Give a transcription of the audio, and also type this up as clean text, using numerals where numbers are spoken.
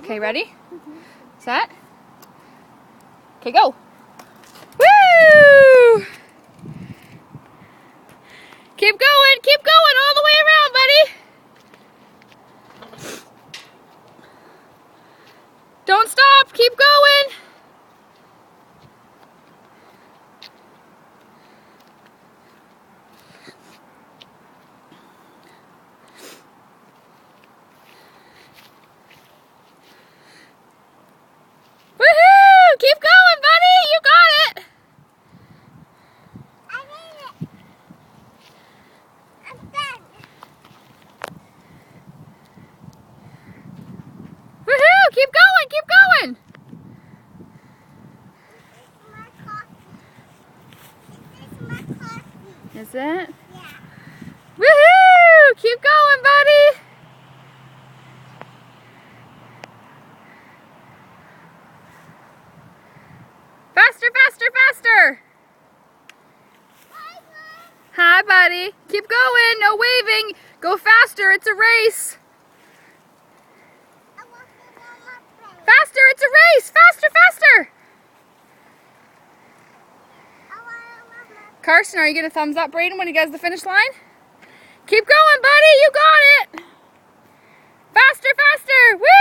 Okay, ready? Set? Okay, go! Woo! Keep going all the way around, buddy! Don't stop, keep going! Woohoo! Keep going, buddy! You got it! I made it! I'm done! Woohoo! Keep going! Keep going! This is my coffee. Is it? Yeah. Woohoo! Keep going, buddy! Faster, faster, faster! Hi, buddy. Keep going. No waving. Go faster. It's a race. I want to go on my plane. Faster. It's a race. Faster, faster. I want to go on my Carson, are you going to thumbs up Braden when he gets the finish line? Keep going, buddy. You got it. Faster, faster. Woo!